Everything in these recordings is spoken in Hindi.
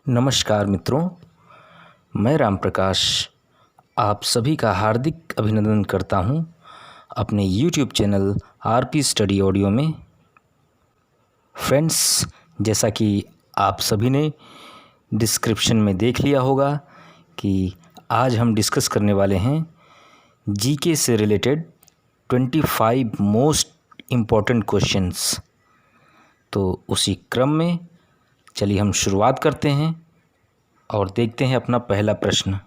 नमस्कार मित्रों, मैं राम प्रकाश आप सभी का हार्दिक अभिनंदन करता हूं अपने YouTube channel RP study audio में। फ्रेंड्स, जैसा कि आप सभी ने डिस्क्रिप्शन में देख लिया होगा कि आज हम डिस्कस करने वाले हैं जीके से रिलेटेड 25 मोस्ट इम्पॉर्टेंट क्वेश्चंस। तो उसी क्रम में चलिए हम शुरुआत करते हैं और देखते हैं अपना पहला प्रश्न।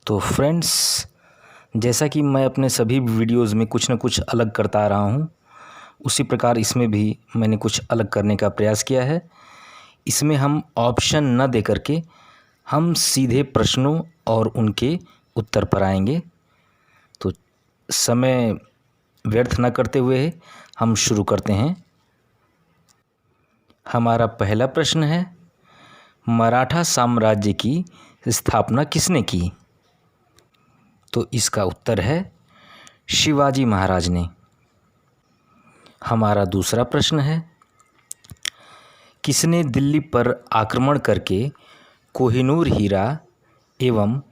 तो फ्रेंड्स, जैसा कि मैं अपने सभी वीडियोज़ में कुछ न कुछ अलग करता आ रहा हूँ, उसी प्रकार इसमें भी मैंने कुछ अलग करने का प्रयास किया है। इसमें हम ऑप्शन न दे करके हम सीधे प्रश्नों और उनके उत्तर पर आएंगे। तो समय व्यर्थ न करते हुए हम शुरू करते हैं। हमारा पहला प्रश्न है, मराठा साम्राज्य की स्थापना किसने की? तो इसका उत्तर है शिवाजी महाराज ने। हमारा दूसरा प्रश्न है, किसने दिल्ली पर आक्रमण करके कोहिनूर हीरा एवं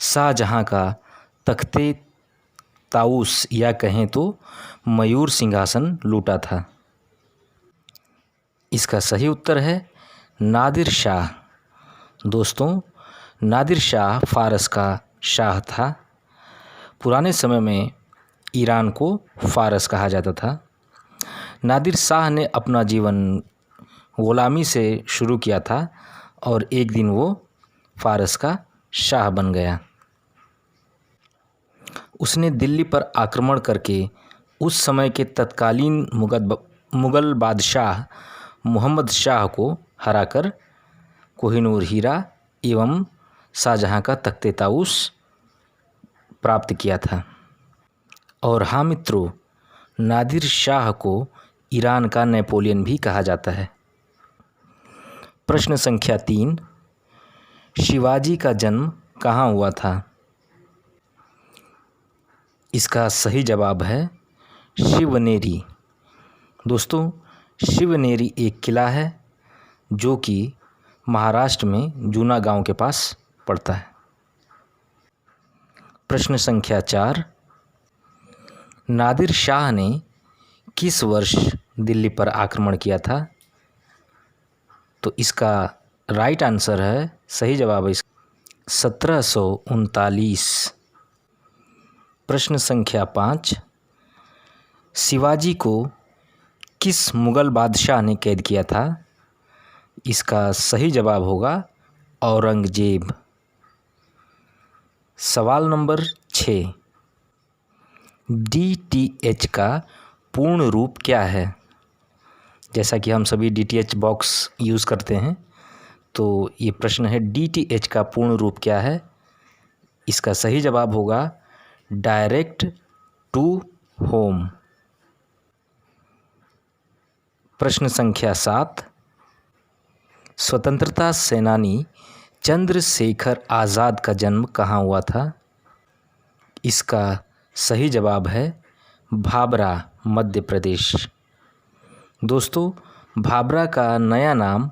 शाहजहां का तख्ते ताऊस या कहें तो मयूर सिंहासन लूटा था? इसका सही उत्तर है नादिर शाह। दोस्तों, नादिर शाह फ़ारस का शाह था। पुराने समय में ईरान को फ़ारस कहा जाता था। नादिर शाह ने अपना जीवन ग़ुलामी से शुरू किया था और एक दिन वो फ़ारस का शाह बन गया। उसने दिल्ली पर आक्रमण करके उस समय के तत्कालीन मुग़ल बादशाह मोहम्मद शाह को हराकर कोहिनूर हीरा एवं शाहजहां का तख्ते ताऊस प्राप्त किया था। और हाँ मित्रों, नादिर शाह को ईरान का नेपोलियन भी कहा जाता है। प्रश्न संख्या 3, शिवाजी का जन्म कहाँ हुआ था? इसका सही जवाब है शिवनेरी। दोस्तों, शिवनेरी एक किला है जो कि महाराष्ट्र में जूना गांव के पास पड़ता है। प्रश्न संख्या 4, नादिर शाह ने किस वर्ष दिल्ली पर आक्रमण किया था? तो इसका राइट आंसर है, सही जवाब है 1739। प्रश्न संख्या 5, शिवाजी को किस मुग़ल बादशाह ने कैद किया था? इसका सही जवाब होगा औरंगजेब। सवाल नंबर 6, DTH का पूर्ण रूप क्या है? जैसा कि हम सभी DTH बॉक्स यूज़ करते हैं, तो ये प्रश्न है DTH का पूर्ण रूप क्या है? इसका सही जवाब होगा डायरेक्ट टू होम। प्रश्न संख्या 7, स्वतंत्रता सेनानी चंद्रशेखर आज़ाद का जन्म कहाँ हुआ था? इसका सही जवाब है भाबरा, मध्य प्रदेश। दोस्तों, भाबरा का नया नाम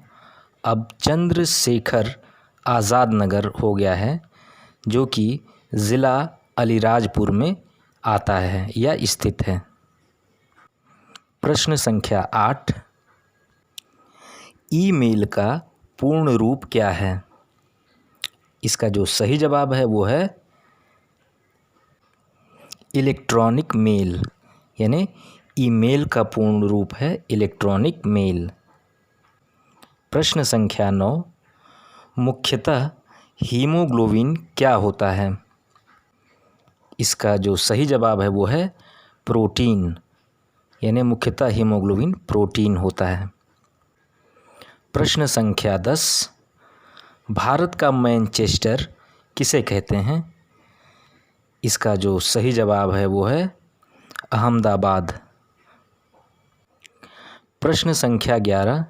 अब चंद्रशेखर आज़ाद नगर हो गया है, जो कि ज़िला अलीराजपुर में आता है या स्थित है। प्रश्न संख्या 8, ईमेल का पूर्ण रूप क्या है? इसका जो सही जवाब है वो है इलेक्ट्रॉनिक मेल, यानी ईमेल का पूर्ण रूप है इलेक्ट्रॉनिक मेल। प्रश्न संख्या 9, मुख्यतः हीमोग्लोबिन क्या होता है? इसका जो सही जवाब है वो है प्रोटीन, यानी मुख्यतः हीमोग्लोबिन प्रोटीन होता है। प्रश्न संख्या 10, भारत का मैनचेस्टर किसे कहते हैं? इसका जो सही जवाब है वो है अहमदाबाद। प्रश्न संख्या 11,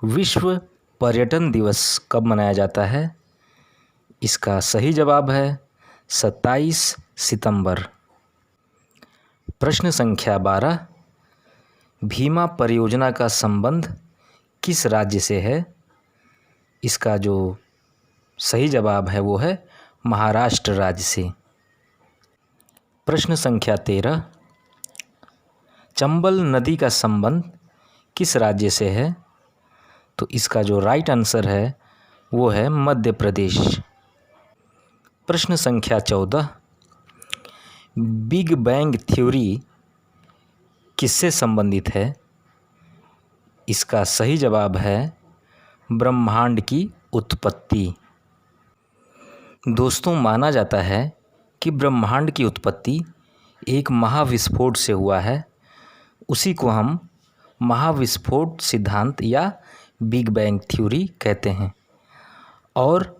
विश्व पर्यटन दिवस कब मनाया जाता है? इसका सही जवाब है 27 सितंबर। प्रश्न संख्या 12, भीमा परियोजना का संबंध किस राज्य से है? इसका जो सही जवाब है वो है महाराष्ट्र राज्य से। प्रश्न संख्या 13, चंबल नदी का संबंध किस राज्य से है? तो इसका जो राइट आंसर है वो है मध्य प्रदेश। प्रश्न संख्या 14, बिग बैंग थ्योरी किससे संबंधित है? इसका सही जवाब है ब्रह्मांड की उत्पत्ति। दोस्तों, माना जाता है कि ब्रह्मांड की उत्पत्ति एक महाविस्फोट से हुआ है। उसी को हम महाविस्फोट सिद्धांत या बिग बैंग थ्योरी कहते हैं। और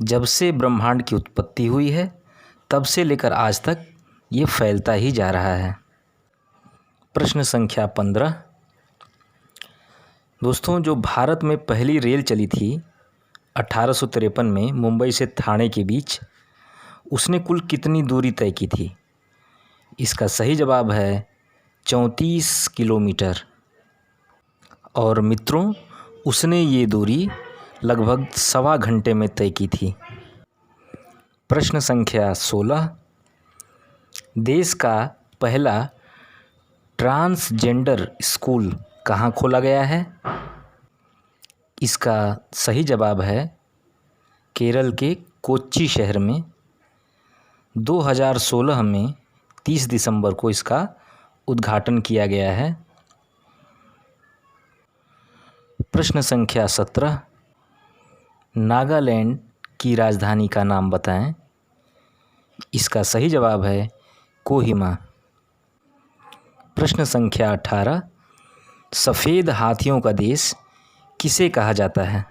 जब से ब्रह्मांड की उत्पत्ति हुई है तब से लेकर आज तक ये फैलता ही जा रहा है। प्रश्न संख्या 15, दोस्तों, जो भारत में पहली रेल चली थी 1853 में मुंबई से ठाणे के बीच, उसने कुल कितनी दूरी तय की थी? इसका सही जवाब है 34 किलोमीटर। और मित्रों, उसने ये दूरी लगभग 1.25 घंटे में तय की थी। प्रश्न संख्या 16, देश का पहला ट्रांसजेंडर स्कूल कहाँ खोला गया है? इसका सही जवाब है केरल के कोच्चि शहर में। 2016 में 30 दिसंबर को इसका उद्घाटन किया गया है। प्रश्न संख्या 17, नागालैंड की राजधानी का नाम बताएं। इसका सही जवाब है कोहिमा। प्रश्न संख्या 18, सफ़ेद हाथियों का देश किसे कहा जाता है?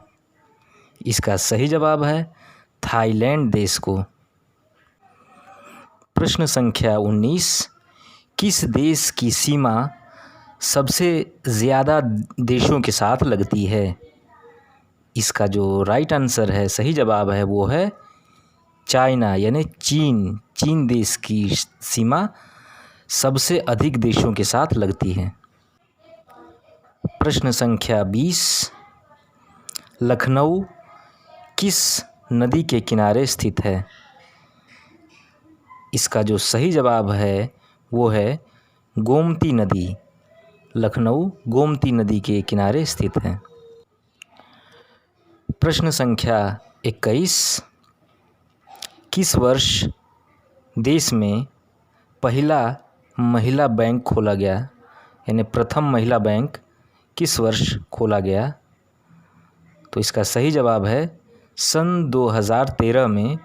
इसका सही जवाब है थाईलैंड देश को। प्रश्न संख्या 19, किस देश की सीमा सबसे ज़्यादा देशों के साथ लगती है? इसका जो राइट आंसर है, सही जवाब है, वो है चाइना यानी चीन देश की सीमा सबसे अधिक देशों के साथ लगती है। प्रश्न संख्या 20, लखनऊ किस नदी के किनारे स्थित है? इसका जो सही जवाब है वो है गोमती नदी। लखनऊ गोमती नदी के किनारे स्थित है। प्रश्न संख्या 21, किस वर्ष देश में पहला महिला बैंक खोला गया? यानी प्रथम महिला बैंक किस वर्ष खोला गया? तो इसका सही जवाब है सन 2013 में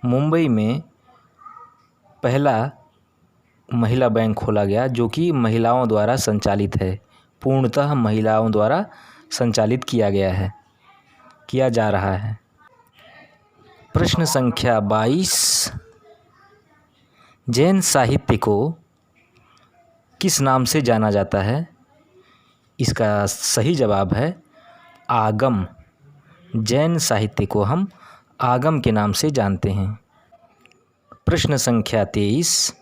मुंबई में पहला महिला बैंक खोला गया, जो कि महिलाओं द्वारा संचालित है। पूर्णतः महिलाओं द्वारा संचालित किया जा रहा है। प्रश्न संख्या 22, जैन साहित्य को किस नाम से जाना जाता है? इसका सही जवाब है आगम। जैन साहित्य को हम आगम के नाम से जानते हैं। प्रश्न संख्या 23,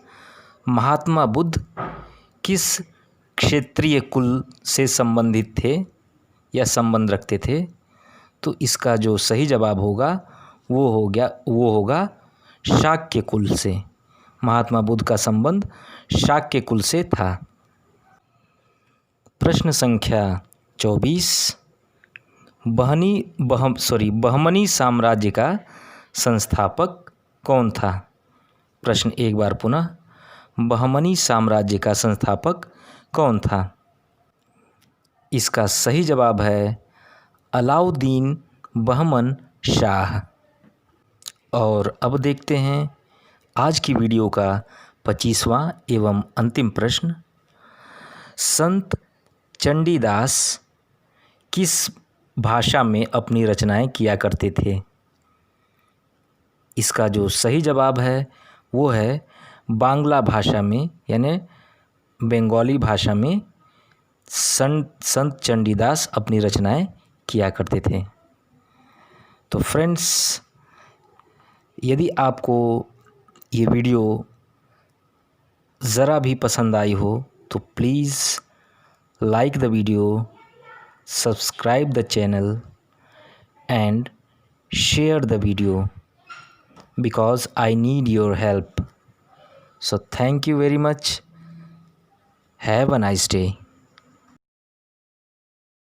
महात्मा बुद्ध किस क्षेत्रीय कुल से संबंधित थे या संबंध रखते थे? तो इसका जो सही जवाब होगा वो होगा शाक्य कुल से। महात्मा बुद्ध का संबंध शाक्य कुल से था। प्रश्न संख्या 24, बहमनी साम्राज्य का संस्थापक कौन था? प्रश्न एक बार पुनः, बहमनी साम्राज्य का संस्थापक कौन था? इसका सही जवाब है अलाउद्दीन बहमन शाह। और अब देखते हैं आज की वीडियो का 25वां एवं अंतिम प्रश्न। संत चंडीदास किस भाषा में अपनी रचनाएं किया करते थे? इसका जो सही जवाब है वो है बांग्ला भाषा में, यानी बंगाली भाषा में संत चंडीदास अपनी रचनाएं किया करते थे। तो फ्रेंड्स, यदि आपको ये वीडियो ज़रा भी पसंद आई हो तो please like the video, subscribe the channel and share the video because I need your help. So thank you very much. Have a nice day.